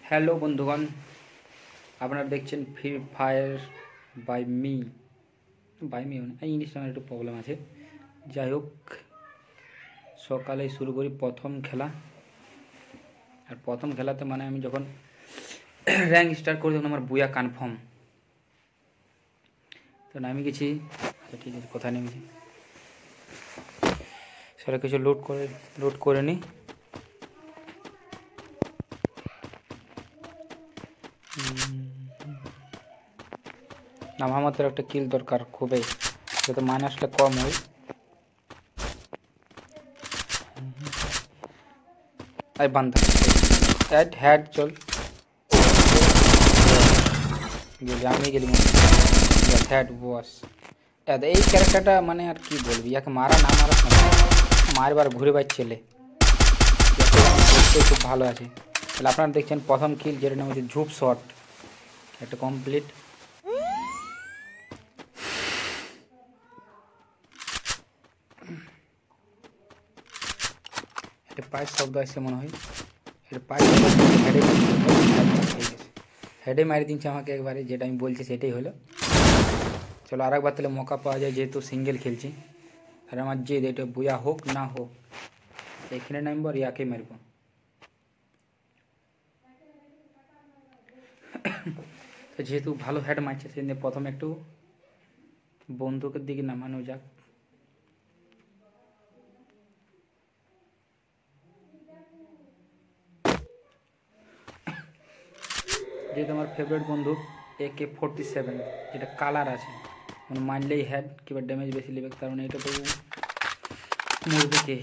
Hello বন্ধুগণ, আপনারা দেখছেন Free Fire by me English নামের একটু প্রবলেম আছে। যাই হোক, সকালে শুরু করি প্রথম খেলা। আর প্রথম খেলাতে মানে আমি যখন র্যাঙ্ক স্টার্ট করি তখন আমার বুয়া কনফার্ম। তো নামি গেছি, ঠিক আছে, কোথায় নেমেছি সেটা কিছু লোড করে নিই। নামা মাত্র একটা কিল দরকার খুবই, যাতে মাইনাসটা কম হয়। আই বান্দা হেড চল গেলি, আমি গেলি হেড বস। এই ক্যারেক্টারটা মানে আর কি বলবি, ইয়াকে মারা না মারা মারবার ঘুরে বাই ছেলে, খুব ভালো আছে। তাহলে আপনারা দেখছেন প্রথম কিল, যেটা নাম হচ্ছে ঝুপ শট, একটা কমপ্লিট। এটা পায়ের শব্দ আসছে মনে হয়, এটা পায়ের হেডে মারি দিচ্ছে আমাকে একবারে, যেটা আমি বলছি সেটাই হলো। চলো আর একবার তাহলে মৌকা পাওয়া যায়, যেহেতু সিঙ্গেল খেলছি। আর আমার যে এটা বুয়া হোক না হোক, এখানে নামবো আর ইয়াকে মারবো। তো যেহেতু ভালো হেড মারছে, সেদিন প্রথমে একটু বন্দুকের দিকে নামানো যাক। যেহেতু আমার ফেভারিট বন্দুক AK-47, যেটা কালার আছে, মানে মারলেই হেড কিংবা ড্যামেজ বেশি নেবে, তার মানে এটা তো মরবে কে।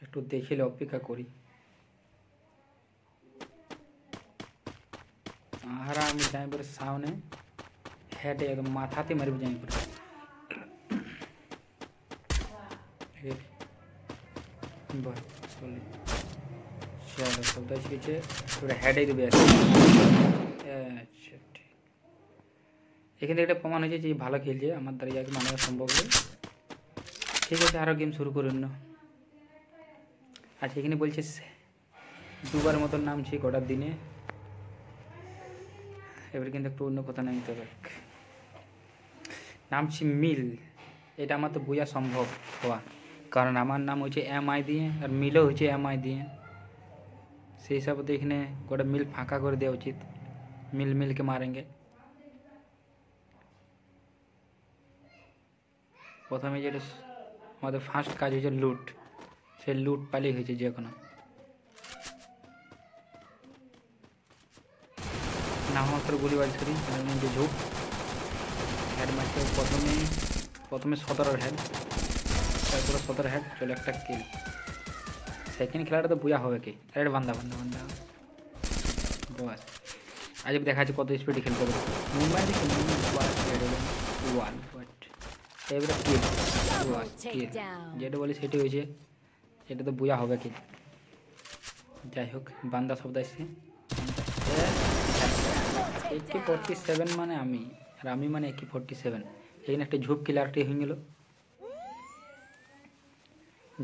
একটু দেখিলে অপেক্ষা করি। আর আমি যাই পরে সামনে হেডে একদম মাথাতে মারবে যাই পরে। চলো শব্দ শিখেছে, এবারে হেডেই দেবে। আচ্ছা ঠিক, এখান থেকে একটা প্রমাণ হয়েছে যে ভালো খেলছে, আমার দ্বারা ইয়াকে মানানো সম্ভব হবে। ঠিক আছে, আরও গেম শুরু করুন না। আচ্ছা, এখানে বলছে দুবার মতন নামছি গোটার দিনে। এবারে কিন্তু একটু অন্য কথা নামতে হবে। নামছি মিল, এটা আমার তো বোঝা সম্ভব হওয়া, কারণ আমার নাম হচ্ছে MI দিয়ে, আর মিলও হচ্ছে MI দিয়ে। সেই হিসাবে তো এখানে গোটা মিল ফাঁকা করে দেওয়া উচিত। মিলকে মারেঙ্গে। প্রথমে যেটা আমাদের ফার্স্ট কাজ হয়েছে লুট, সেই লুট পালিয়ে হয়েছে যে কোনো নাম মাত্র গুলি বাড়ি ধরি যে ঝুঁক হেড মারছে। প্রথমে 17 হেড, তারপরে 17 হেড, চলো একটা কিল। সেকেন্ড খেলাটা তো বুঝা হবে কি। আরে বান্দা বাস, আজ দেখা যাচ্ছে কত স্পিডে খেলতে হবে। মুম্বাই এবারে কিল, যেটা বলি সেটাই হয়েছে, এটা তো বুঝা হবে কি। যাই হোক, বান্দা শব্দ আসছে। AK-47 মানে আমি, আর আমি মানে AK-47। এখানে একটা ঝুপ কিলারটি হয়ে গেল।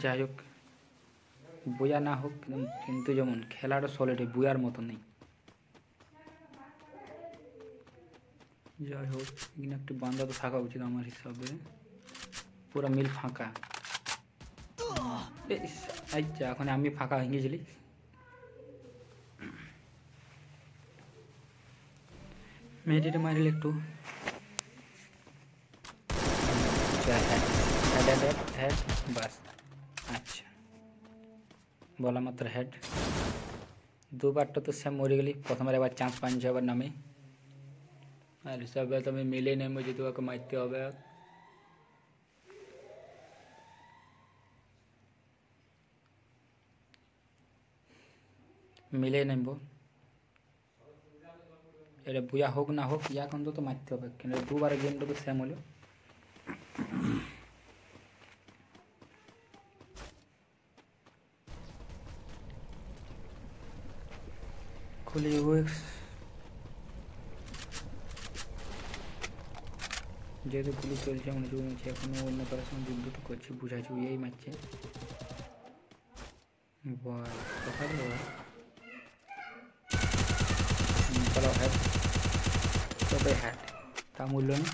যাই হোক, বুয়া না হোক, কিন্তু যেমন খেলাটা সলিড, বুয়ার মতো নেই। যাই হোক, এখানে একটি বান্দা তো থাকা উচিত আমার হিসাবে। পুরা মিল ফাঁকা। আচ্ছা, এখন আমি ফাঁকা হয়ে গেছিলি। মেডিটে মারিলে একটু হেড বাস। আচ্ছা, বলা মাত্র হেড। দুবারটা তো সে মরে গেলি, প্রথমবার এবার চান্স পাঞ্চ আবার নামে। আর হিসাবে তুমি মিলে নেমে যদি ওকে মারতে হবে। মিলে নেব, এটা বুয়া হোক না হোক, ইয়াক অন্তত মারতে হবে, কিন্তু দুবার গেমটা তো সেম হলো। খুলে যেহেতু গুলি চলছে, মনে চলছে এখনো অন্য কারোর সঙ্গে যুদ্ধ তো করছে, বুঝাচ্ছি এই মারছে। বয় কোথায় গেল? চলো হ্যাট, তবে হ্যাট তা মূল্য নেই।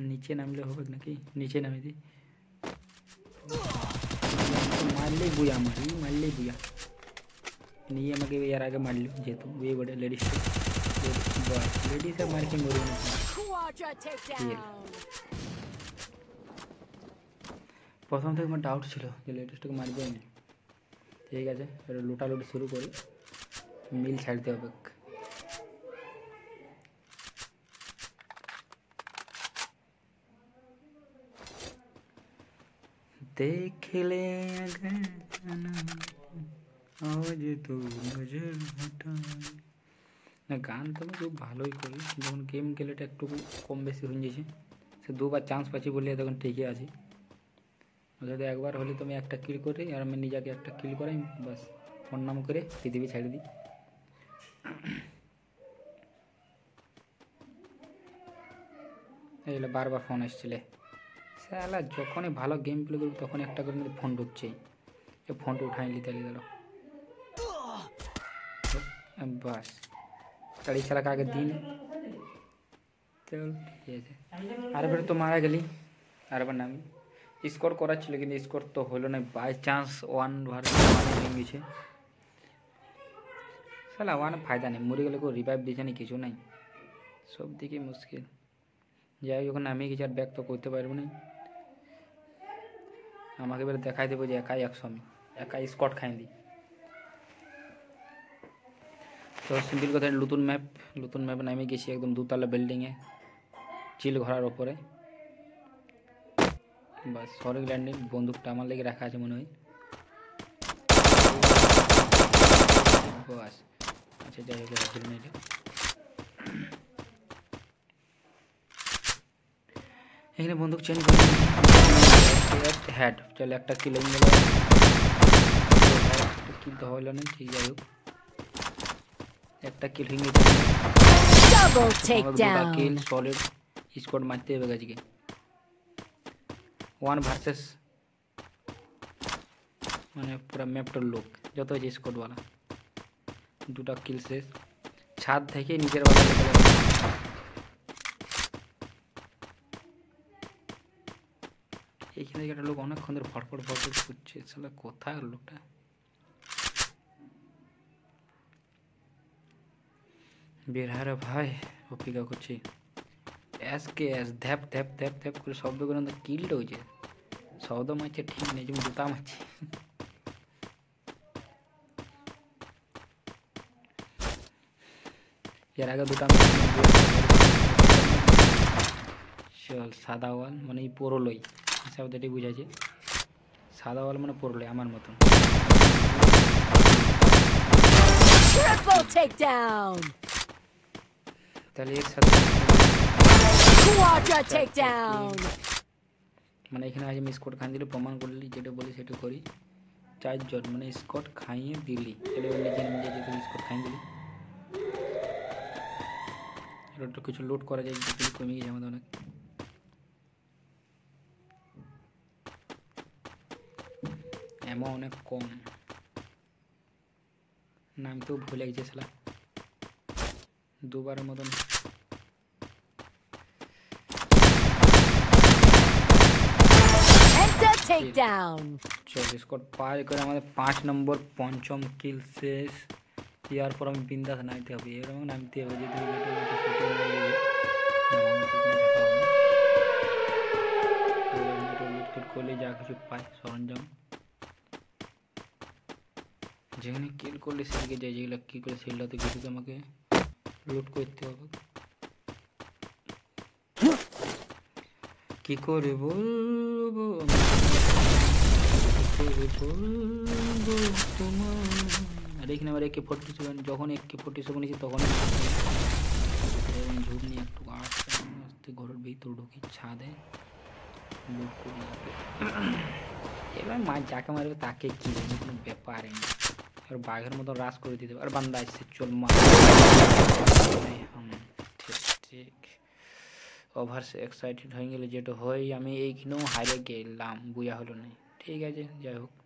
নিচে নামলে হবে নাকি? নিচে নামে দিই, মারলেই বুয়া, মারলেই বুয়া। নিয়ে আমাকে এর আগে মারল, যেহেতু বিয়ে বটে লেডিস, লেডিসে মার কি মরবে না। প্রথম থেকে আমার ডাউট ছিল যে লেডিসটাকে মারবে না। ঠিক আছে, এবার লুটালুটি শুরু করি, মিল ছাড়তে হবে। দেখলে না, গান তো আমি খুব ভালোই করি, যখন গেম খেলেটা একটু কম বেশি হয়ে গেছে। সে দুবার চান্স পাচ্ছি বলে তখন ঠিকই আছে। যদি একবার হলে তো আমি একটা কিল করি, আর আমি নিজেকে একটা কিল করাই, বাস ফোন নাম করে পৃথিবী ছেড়ে দিই। এইগুলো বারবার ফোন আসছিলে, সালা যখনই ভালো গেম প্লে করবি তখন একটা করে ফোন ঢুকছেই, ফোনটা উঠাই নিতে গেল বাস। গাড়ি চালাক আগের দিন, চল ঠিক আছে। আরেকবার তো মারা গেলি, আরেকবার নামি স্কোর করার ছিল, কিন্তু স্কোর তো হলো না, বাই চান্স 1 হয়ে গেছে। সালা 1 ফায়দা নেই, মরে গেলে কেউ রিভাইভ দিচ্ছে না, কিছু নাই, সব দিকে মুশকিল। যাই যখন নামিয়ে গেছি আর ব্যাক তো করতে পারবো না। আমাকে এবার দেখাই দেবো যে একাই 100, আমি একাই স্কট খাই দিই। তো সিম্পল কথা, নতুন ম্যাপ নামে গেছি একদম দুতলা বিল্ডিংয়ে, চিল ঘোড়ার ওপরে, বাস সরিক ল্যান্ডিং। বন্দুকটা আমার লেগে রাখা আছে মনে হয়, বাস। আচ্ছা যাই হোক, এখানে বন্দুক চেঞ্জ করে হ্যাড, চলে একটা কিল কিল তো হলো না, ঠিক যাই হোক একটা কিল হয়ে গেছে, কিল সলিড স্কোয়াড মারতে হবে আজকে। 1 ভার্সেস মানে পুরো ম্যাপটার লোক যত হয়েছে স্কোয়াডওয়ালা, 2টা কিল শেষ। ছাদ থেকে নিজের বাড়ি এইখানে একটা লোক অনেকক্ষণ ধরে ফটফট করছে, সালা কোথায় লোকটা? বের হারে ভাই, অপেক্ষা করছি। কে এস ধ্যাপ ধ্যাপ ধ্যাপ ধ্যাপ করে শব্দ করে কিলটা হয়েছে, শব্দ মারছে ঠিক নেই, যেমন জুতা মারছে। এর আগে 2টা চল, সাদা ওয়াল মানে এই পোরলই হিসাব যেটাই বুঝাচ্ছে, সাদা ওয়াল মানে পোরলই আমার মতন। তাহলে একসাথে মানে এখানে আজ আমি স্কট খাই দিলে প্রমাণ করলি, যেটা বলি সেটা করি। 4 জন মানে স্কট খাইয়ে দিলি, তাহলে নিজে নিজে যেহেতু স্কট খাইয়ে দিলি, একটু কিছু লোড করা যায়, কিছু কমে গেছে আমাদের অনেক। এমন অনেক কম, নাম তো ভুলে গেছে শালা, দুবারের মতন। চল স্কট পার করে আমাদের 5 নম্বর 5ম কিল শেষ। এরপর আমি বিন্দাস নামতে হবে, এরকম নামতে হবে যদি করলে যা কিছু পাই সরঞ্জাম, যেখানে কিল করলে সেদিকে যাই, যেগুলো কি করে সেগুলোতে কিছু আমাকে লুট করতে হবে। কি করে বলবো তোমার। আর এখানে আবার AK-47, যখন AK-47 নিয়েছি তখন ঝুট নিয়ে একটু আস্তে ঘরের ভিতর ঢুকি, ছাদে লুট করি। এবার মাছ যাকে মারবে তাকে কি কোনো ব্যাপারই না, আর বাঘের মতো রাস করে দিতে আর বান্দা আসছে, চল মার। ঠিক ওভার এক্সাইটেড হয়ে গেলে যেটা হয়, আমি এইখানেও হারিয়ে গেলাম, বুয়া হলো না। ঠিক আছে, যাই হোক।